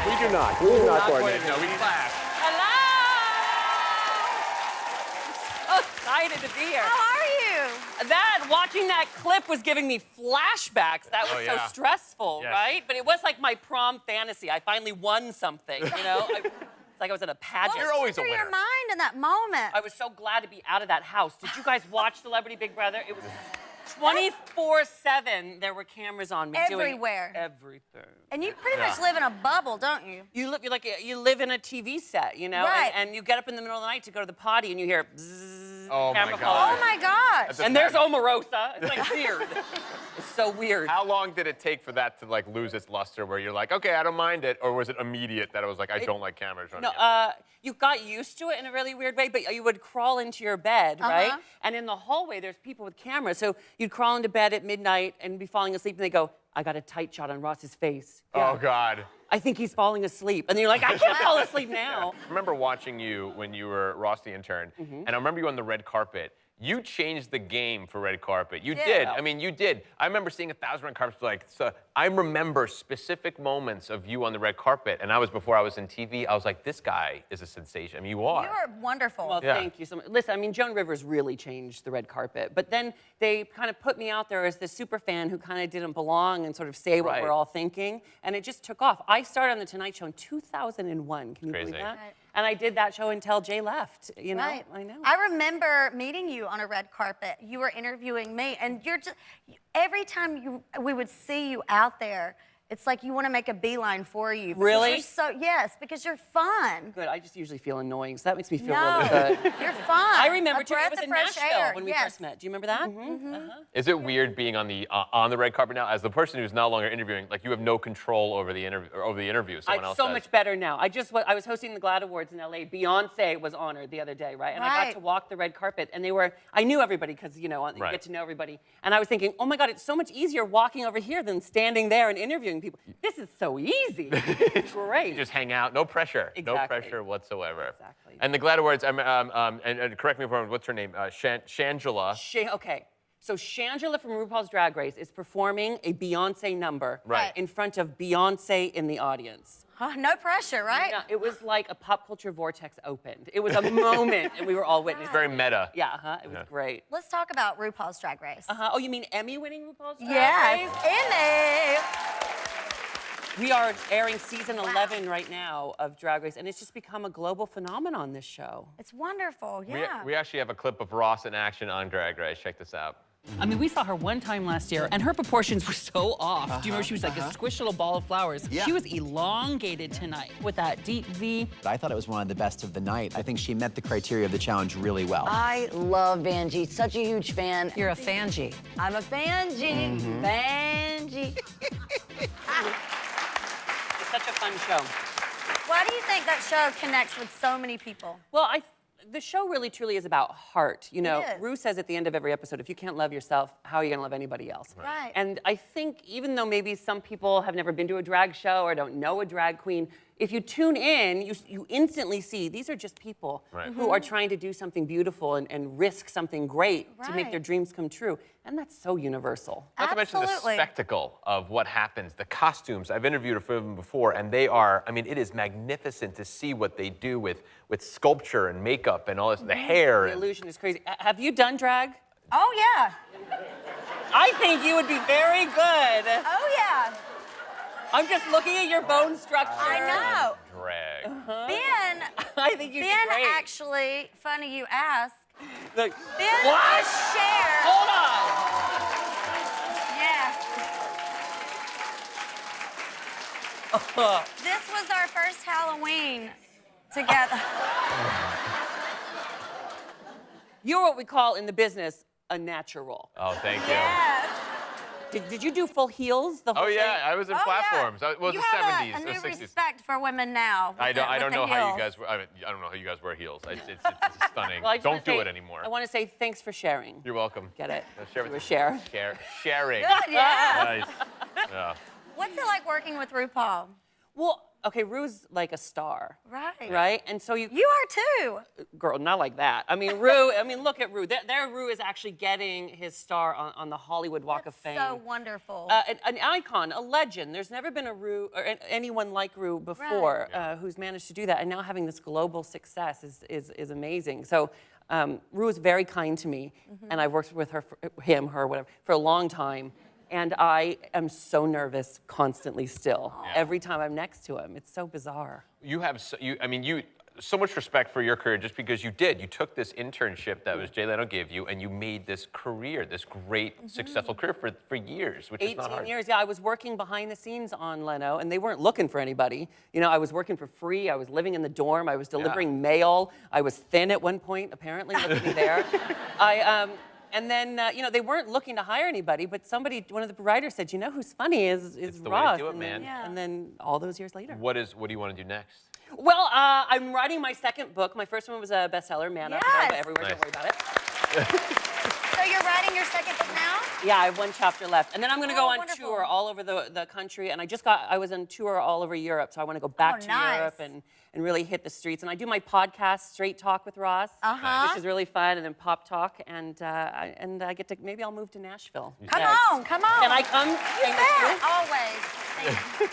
We do not. We do not coordinate. No, we clash. Hello! So excited to be here. How are you? Watching that clip was giving me flashbacks. That was so stressful, Yes. right? But it was like my prom fantasy. I finally won something, you know? It's like I was in a pageant. You're always a Through winner. your mind in that moment. I was so glad to be out of that house. Did you guys watch Celebrity Big Brother? It was 24/7. There were cameras on me Everywhere. doing everything. And you pretty much live in a bubble, don't you? You live in a TV set, you know, Right. and you get up in the middle of the night to go to the potty, and you hear bzzz, Oh, my camera God. follows. Oh my gosh. And there's Omarosa. It's like weird. It's so weird. How long did it take for that to like lose its luster where you're like, okay, I don't mind it? Or was it immediate that it was like, I don't like cameras running? No, you got used to it in a really weird way, but you would crawl into your bed, right? And in the hallway, there's people with cameras. So you'd crawl into bed at midnight and be falling asleep, and they go, I got a tight shot on Ross's face. Oh, God. I think he's falling asleep. And then you're like, I can't fall asleep now. I remember watching you when you were Ross the intern, and I remember you on the red carpet. You changed the game for red carpet. You did. I mean, you did. I remember seeing 1,000 red carpets. Like, so I remember specific moments of you on the red carpet, and before I was in TV. I was like, this guy is a sensation. I mean, you are. You are wonderful. Well, thank you so much. Listen, I mean, Joan Rivers really changed the red carpet, but then they kind of put me out there as this super fan who kind of didn't belong and sort of say what we're all thinking, and it just took off. I started on The Tonight Show in 2001. Can you believe that? Right. And I did that show until Jay left, you know? Right. I know. I remember meeting you on a red carpet. You were interviewing me, and you're just, every time we would see you out there, it's like you want to make a beeline for you. Really? Yes, because you're fun. Good. I just usually feel annoying, so that makes me feel No, really good. you're fun. I remember A too. It breath was of in fresh Nashville air. when we first met. Do you remember that? Is it weird being on the red carpet now? As the person who's no longer interviewing, like you have no control over the interview. Someone else It's so does. much better now. I was hosting the GLAAD Awards in LA. Beyonce was honored the other day, right? And I got to walk the red carpet, and I knew everybody because, you know, you get to know everybody. And I was thinking, oh my God, it's so much easier walking over here than standing there and interviewing people. This is so easy. It's great. You just hang out, no pressure. Exactly. No pressure whatsoever. Exactly. And the GLAAD Awards, and correct me if I'm wrong, what's her name? Shangela. Okay. So Shangela from RuPaul's Drag Race is performing a Beyonce number in front of Beyonce in the audience. No pressure, right? Yeah, it was like a pop culture vortex opened. It was a moment, and we were all witnessing. Very meta. Yeah, it was great. Let's talk about RuPaul's Drag Race. Oh, you mean Emmy-winning RuPaul's Drag Yes, Race? We are airing season 11 right now of Drag Race, and it's just become a global phenomenon, this show. It's wonderful, yeah. We actually have a clip of Ross in action on Drag Race. Check this out. I mean, we saw her one time last year, and her proportions were so off. Do you remember she was like a squishy little ball of flowers? Yeah. She was elongated tonight with that deep V. I thought it was one of the best of the night. I think she met the criteria of the challenge really well. I love Vanjie, such a huge fan. You're a Fangie. I'm a Vanjie, Vanjie. It's such a fun show. Why do you think that show connects with so many people? Well, the show really truly is about heart. You know, It is. Rue says at the end of every episode, if you can't love yourself, how are you gonna love anybody else? Right. And I think even though maybe some people have never been to a drag show or don't know a drag queen, if you tune in, you instantly see these are just people who are trying to do something beautiful and risk something great to make their dreams come true. And that's so universal. Not to mention the spectacle of what happens, the costumes. I've interviewed for them before, and they are, I mean, it is magnificent to see what they do with sculpture and makeup and all this, the hair. The illusion is crazy. Have you done drag? Oh, yeah. I think you would be very good. Oh, yeah. I'm just looking at your bone structure. I know. Drag. Ben, I think you'd be great. actually, funny you ask, Look, Ben what? just shared. Hold on. Yes. This was our first Halloween together. You're what we call in the business a natural. Oh, thank you. Yes. Did you do full heels the whole Oh, yeah, thing? I was in platforms. Well, you the have 70s, a the new 60s. respect for women now. I don't know how you heels. guys were. I don't know how you guys wear heels. It's stunning. Well, I just wanna Don't do say- it anymore. I want to say thanks for sharing. You're welcome. Get it? Share You with were share. Sharing. Yeah. Nice. Yeah. What's it like working with RuPaul? Well, okay, Rue's like a star. Right. Right? And so you are too. girl, not like that. I mean, Rue, look at Rue. There Rue is actually getting his star on the Hollywood Walk of Fame. So wonderful. An icon, a legend. There's never been a Rue or anyone like Rue before who's managed to do that. And now having this global success is amazing. So Rue is very kind to me, and I've worked with her, whatever, for a long time. And I am so nervous constantly still. Every time I'm next to him. It's so bizarre. You have, so much respect for your career just because you took this internship that was Jay Leno gave you and you made this career, this great, successful career for years, which is not hard. 18 years, yeah. I was working behind the scenes on Leno and they weren't looking for anybody. You know, I was working for free. I was living in the dorm. I was delivering mail. I was thin at one point, apparently. Look at me there. And then, you know, they weren't looking to hire anybody, but one of the writers said, you know who's funny is it's the Ross. way to do it, man. And then all those years later. What do you want to do next? Well, I'm writing my second book. My first one was a bestseller, Man Up, everywhere, don't worry about it. So you're writing your second book now? Yeah, I have one chapter left. And then I'm going to go on wonderful. tour all over the country. And I was on tour all over Europe, so I want to go back to Europe and really hit the streets. And I do my podcast, Straight Talk with Ross, which is really fun, and then Pop Talk. And I get to, maybe I'll move to Nashville. Come on. Can I come? You bet, always.